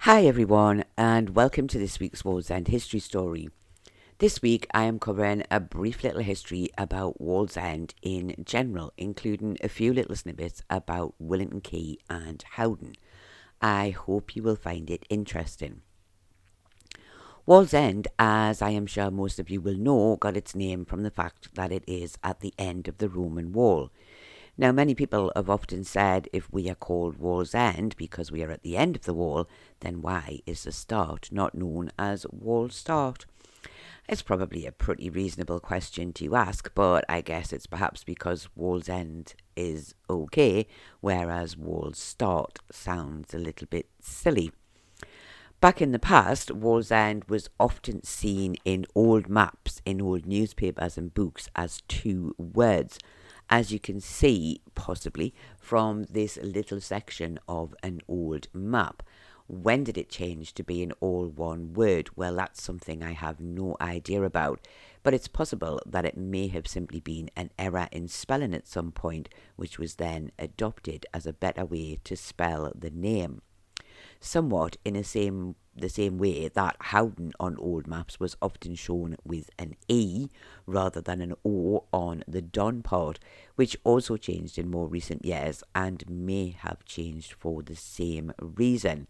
Hi everyone, and welcome to this week's Wallsend history story. This week I am covering a brief little history about Wallsend in general, including a few little snippets about Willington Quay and Howdon. I hope you will find it interesting. Wallsend, as I am sure most of you will know, got its name from the fact that it is at the end of the Roman wall. Now, many people have often said if we are called Wallsend because we are at the end of the wall, then why is the start not known as Wall Start? It's probably a pretty reasonable question to ask, but I guess it's perhaps because Wallsend is okay, whereas Wall Start sounds a little bit silly. Back in the past, Wallsend was often seen in old maps, in old newspapers and books as two words, as you can see possibly from this little section of an old map. When did it change to be an all one word? Well, that's something I have no idea about, but it's possible that it may have simply been an error in spelling at some point, which was then adopted as a better way to spell the name. Somewhat in the same way that Howdon on old maps was often shown with an E rather than an O on the Don part, which also changed in more recent years and may have changed for the same reason.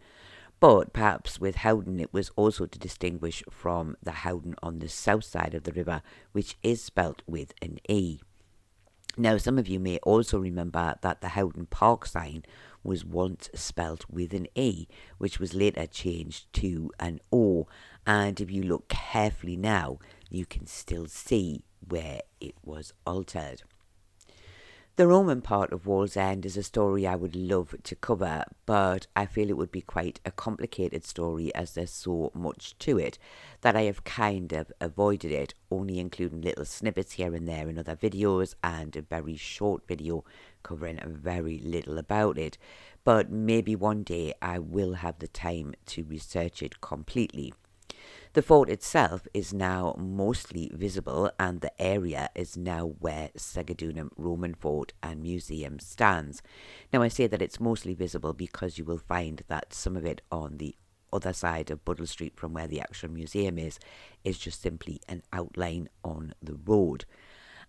But perhaps with Howdon it was also to distinguish from the Howdon on the south side of the river, which is spelt with an E. Now, some of you may also remember that the Howdon Park sign was once spelt with an E, which was later changed to an O. And if you look carefully now, you can still see where it was altered. The Roman part of Wallsend is a story I would love to cover, but I feel it would be quite a complicated story as there's so much to it that I have kind of avoided it, only including little snippets here and there in other videos and a very short video covering very little about it. But maybe one day I will have the time to research it completely. The fort itself is now mostly visible, and the area is now where Segedunum Roman Fort and Museum stands. Now, I say that it's mostly visible because you will find that some of it on the other side of Buddle Street from where the actual museum is just simply an outline on the road.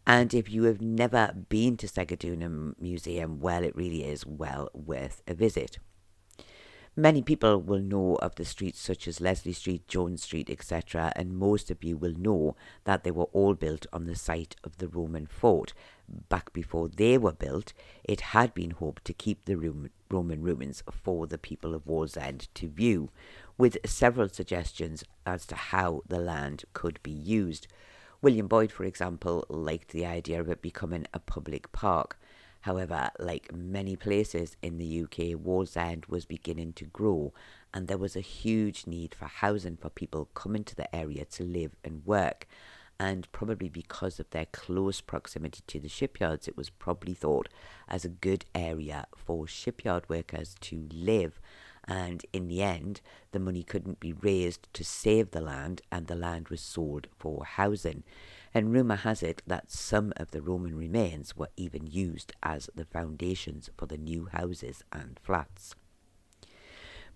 And if you have never been to Segedunum Museum, well, it really is well worth a visit. Many people will know of the streets such as Leslie Street, Jones Street, etc., and most of you will know that they were all built on the site of the Roman fort. Back before they were built, it had been hoped to keep the Roman ruins for the people of Wallsend to view, with several suggestions as to how the land could be used. William Boyd, for example, liked the idea of it becoming a public park. However, like many places in the UK, Wallsend was beginning to grow, and there was a huge need for housing for people coming to the area to live and work. And probably because of their close proximity to the shipyards, it was probably thought as a good area for shipyard workers to live. And in the end, the money couldn't be raised to save the land, and the land was sold for housing. And rumour has it that some of the Roman remains were even used as the foundations for the new houses and flats.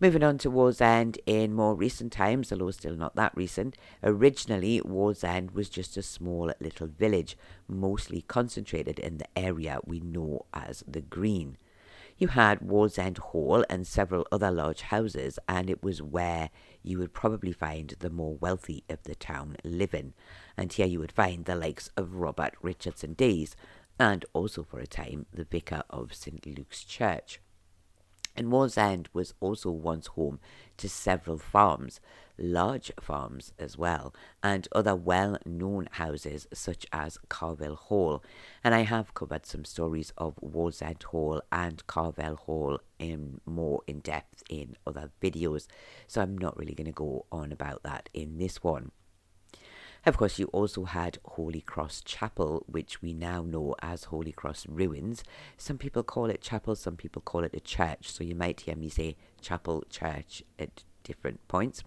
Moving on to Wallsend in more recent times, although still not that recent, originally Wallsend was just a small little village, mostly concentrated in the area we know as the Green. You had Wallsend Hall and several other large houses, and it was where you would probably find the more wealthy of the town living. And here you would find the likes of Robert Richardson Dees, and also for a time the vicar of St. Luke's Church. And Wallsend was also once home to several farms, large farms as well, and other well-known houses such as Carville Hall. And I have covered some stories of Wallsend Hall and Carville Hall more in depth in other videos, so I'm not really going to go on about that in this one. Of course, you also had Holy Cross Chapel, which we now know as Holy Cross Ruins. Some people call it chapel, some people call it a church, so you might hear me say chapel, church at different points.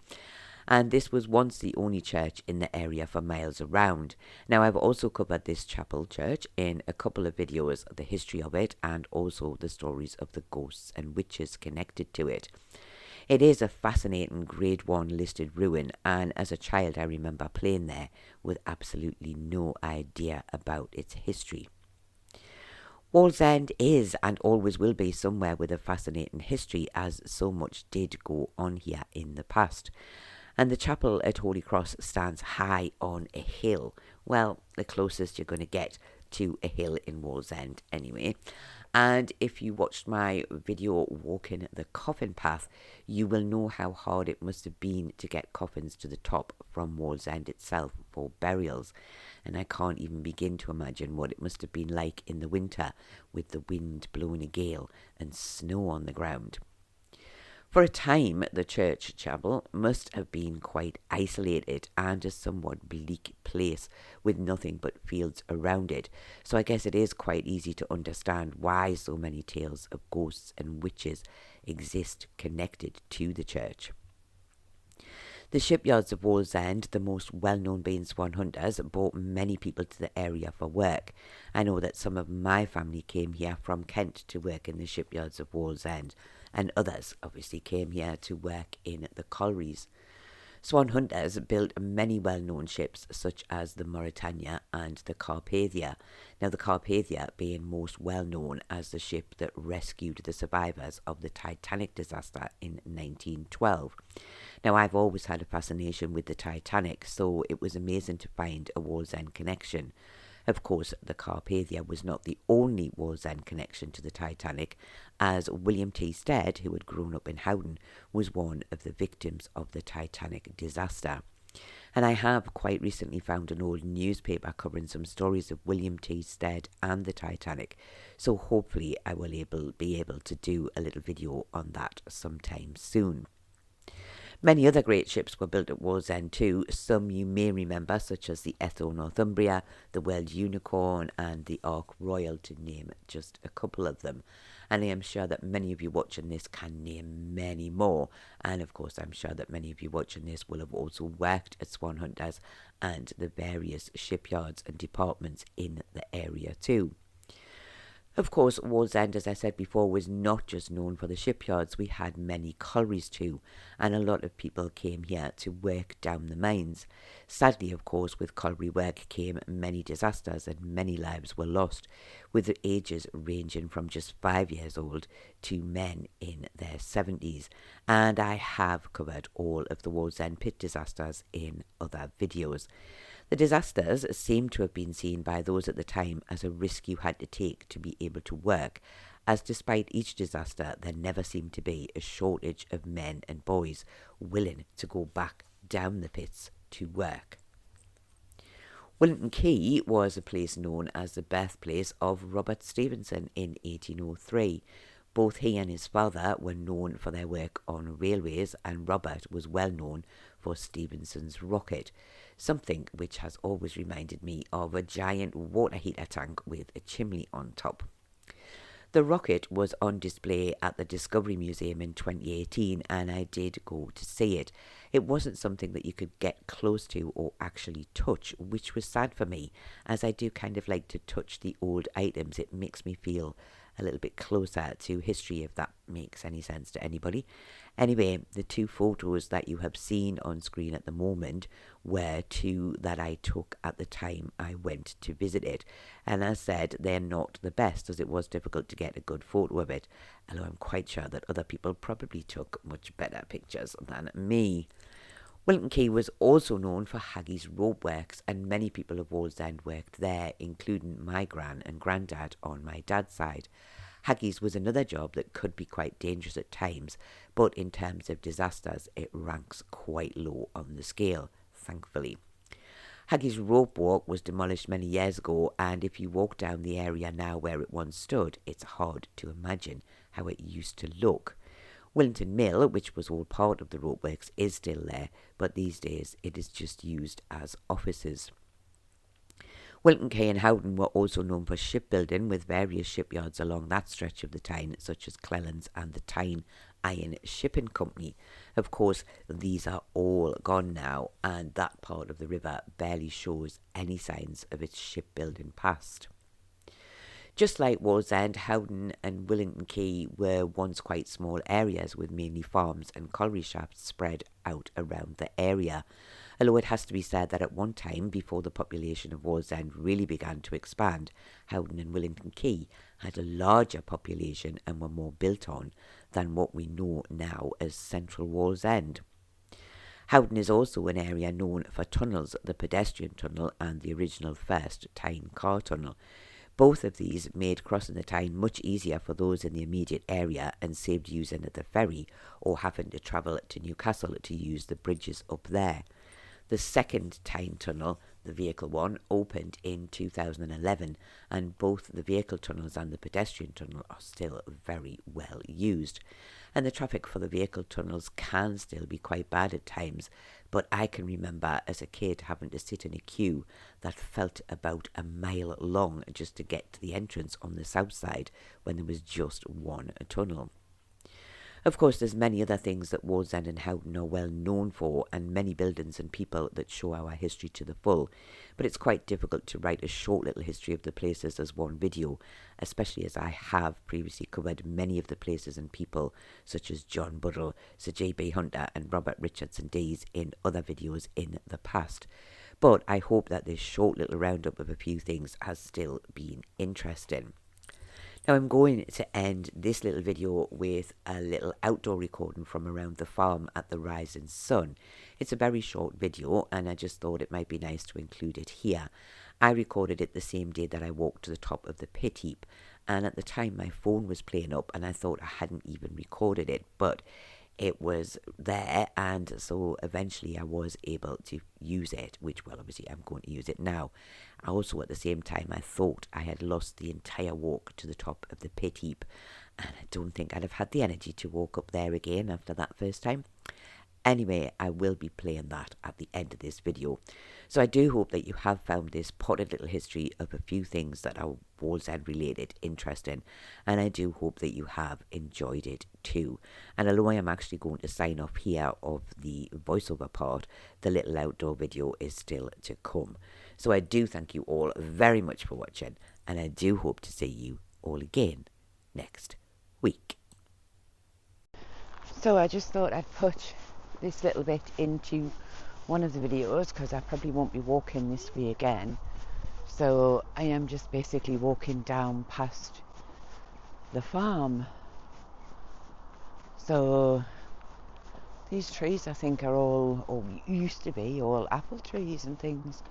And this was once the only church in the area for miles around. Now, I've also covered this chapel church in a couple of videos, the history of it, and also the stories of the ghosts and witches connected to it. It is a fascinating Grade 1 listed ruin, and as a child I remember playing there with absolutely no idea about its history. Wallsend is and always will be somewhere with a fascinating history, as so much did go on here in the past. And the chapel at Holy Cross stands high on a hill. Well, the closest you're going to get to a hill in Wallsend anyway. And if you watched my video walking the coffin path, you will know how hard it must have been to get coffins to the top from Wallsend itself for burials. And I can't even begin to imagine what it must have been like in the winter with the wind blowing a gale and snow on the ground. For a time, the church chapel must have been quite isolated and a somewhat bleak place with nothing but fields around it. So I guess it is quite easy to understand why so many tales of ghosts and witches exist connected to the church. The Shipyards of Wallsend, the most well-known being Swan Hunters, brought many people to the area for work. I know that some of my family came here from Kent to work in the Shipyards of Wallsend, and others obviously came here to work in the collieries. Swan Hunters built many well-known ships such as the Mauretania and the Carpathia. Now the Carpathia being most well-known as the ship that rescued the survivors of the Titanic disaster in 1912. Now I've always had a fascination with the Titanic, so it was amazing to find a Wallsend connection. Of course, the Carpathia was not the only Wallsend connection to the Titanic, as William T. Stead, who had grown up in Howdon, was one of the victims of the Titanic disaster. And I have quite recently found an old newspaper covering some stories of William T. Stead and the Titanic, so hopefully I will be able to do a little video on that sometime soon. Many other great ships were built at Wallsend too, some you may remember, such as the Echo Northumbria, the World Unicorn and the Ark Royal, to name just a couple of them. And I am sure that many of you watching this can name many more. And of course I'm sure that many of you watching this will have also worked at Swan Hunters and the various shipyards and departments in the area too. Of course, Wallsend, as I said before, was not just known for the shipyards. We had many collieries too, and a lot of people came here to work down the mines. Sadly, of course, with colliery work came many disasters and many lives were lost, with the ages ranging from just 5 years old to men in their 70s. And I have covered all of the Wallsend pit disasters in other videos. The disasters seem to have been seen by those at the time as a risk you had to take to be able to work, as despite each disaster there never seemed to be a shortage of men and boys willing to go back down the pits to work. Willington Quay was a place known as the birthplace of Robert Stephenson in 1803. Both he and his father were known for their work on railways, and Robert was well known for Stephenson's rocket, something which has always reminded me of a giant water heater tank with a chimney on top. The rocket was on display at the Discovery Museum in 2018 and I did go to see it. It wasn't something that you could get close to or actually touch, which was sad for me, as I do kind of like to touch the old items. It makes me feel a little bit closer to history, if that makes any sense to anybody. Anyway, the two photos that you have seen on screen at the moment were two that I took at the time I went to visit it. And as said, they're not the best, as it was difficult to get a good photo of it, although I'm quite sure that other people probably took much better pictures than me. Willington Quay was also known for Haggie's rope works, and many people of Wallsend worked there, including my gran and granddad on my dad's side. Haggie's was another job that could be quite dangerous at times, but in terms of disasters, it ranks quite low on the scale, thankfully. Haggie's rope walk was demolished many years ago, and if you walk down the area now where it once stood, it's hard to imagine how it used to look. Willington Mill, which was all part of the ropeworks, is still there, but these days it is just used as offices. Willington Quay and Howdon were also known for shipbuilding, with various shipyards along that stretch of the Tyne, such as Clellands and the Tyne Iron Shipping Company. Of course, these are all gone now, and that part of the river barely shows any signs of its shipbuilding past. Just like Wallsend, Howdon and Willington Quay were once quite small areas with mainly farms and colliery shafts spread out around the area. Although it has to be said that at one time, before the population of Wallsend really began to expand, Howdon and Willington Quay had a larger population and were more built on than what we know now as Central Wallsend. Howdon is also an area known for tunnels, the pedestrian tunnel and the original first Tyne car tunnel. Both of these made crossing the Tyne much easier for those in the immediate area and saved using the ferry or having to travel to Newcastle to use the bridges up there. The second Tyne tunnel, the vehicle one, opened in 2011, and both the vehicle tunnels and the pedestrian tunnel are still very well used. And the traffic for the vehicle tunnels can still be quite bad at times, but I can remember as a kid having to sit in a queue that felt about a mile long just to get to the entrance on the south side when there was just one tunnel. Of course, there's many other things that Wallsend and Howdon are well known for, and many buildings and people that show our history to the full, but it's quite difficult to write a short little history of the places as one video, especially as I have previously covered many of the places and people, such as John Buddle, Sir J.B. Hunter and Robert Richardson Dees in other videos in the past. But I hope that this short little roundup of a few things has still been interesting. Now I'm going to end this little video with a little outdoor recording from around the farm at the rising sun. It's a very short video and I just thought it might be nice to include it here. I recorded it the same day that I walked to the top of the pit heap, and at the time my phone was playing up and I thought I hadn't even recorded it, but it was there, and so eventually I was able to use it, which, well, obviously I'm going to use it now. Also at the same time I thought I had lost the entire walk to the top of the pit heap, and I don't think I'd have had the energy to walk up there again after that first time. Anyway, I will be playing that at the end of this video. So I do hope that you have found this potted little history of a few things that are Wallsend related interesting, and I do hope that you have enjoyed it too. And although I am actually going to sign off here of the voiceover part, the little outdoor video is still to come. So I do thank you all very much for watching, and I do hope to see you all again next week. So I just thought I'd put this little bit into one of the videos because I probably won't be walking this way again. So I am just basically walking down past the farm. So these trees I think are all, or used to be, all apple trees and things.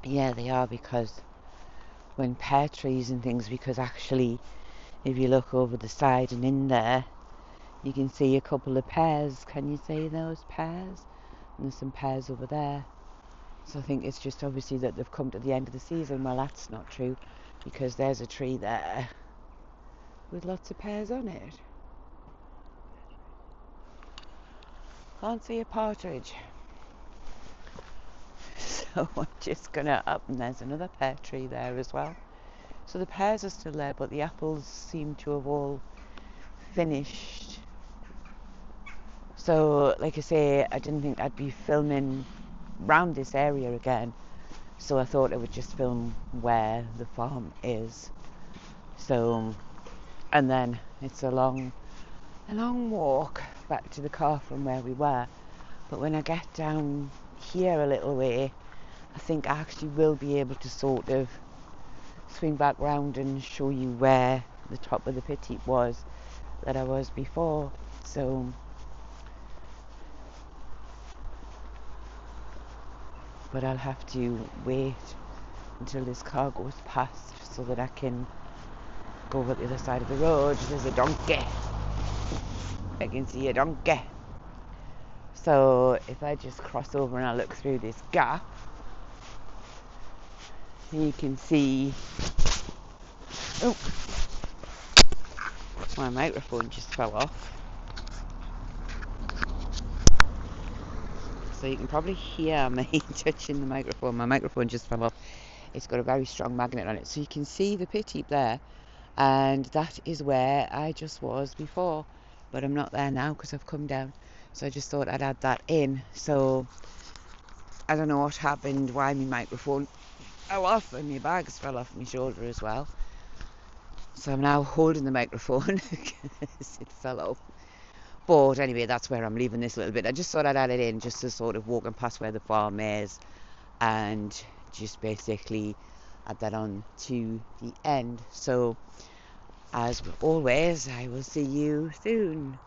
Yeah, they are, because when pear trees and things, because actually if you look over the side and in there you can see a couple of pears. Can you see those pears? And there's some pears over there. So I think it's just obviously that they've come to the end of the season. Well, that's not true, because there's a tree there with lots of pears on it. Can't see a partridge. So I'm just gonna up, and there's another pear tree there as well. So the pears are still there, but the apples seem to have all finished. So, like I say, I didn't think I'd be filming round this area again, so I thought I would just film where the farm is. So, and then it's a long walk back to the car from where we were. But when I get down here a little way, I think I actually will be able to sort of swing back round and show you where the top of the pit heap was that I was before. So, but I'll have to wait until this car goes past so that I can go over the other side of the road. There's a donkey. I can see a donkey. So if I just cross over and I look through this gap, you can see, oh, my microphone just fell off. So you can probably hear me touching the microphone. My microphone just fell off. It's got a very strong magnet on it. So you can see the pit heap there. And that is where I just was before. But I'm not there now because I've come down. So I just thought I'd add that in. So I don't know what happened, why my microphone off, and my bags fell off my shoulder as well. So I'm now holding the microphone because it fell off. But anyway, that's where I'm leaving this little bit. I just thought I'd add it in just to sort of walking past where the farm is and just basically add that on to the end. So as always, I will see you soon.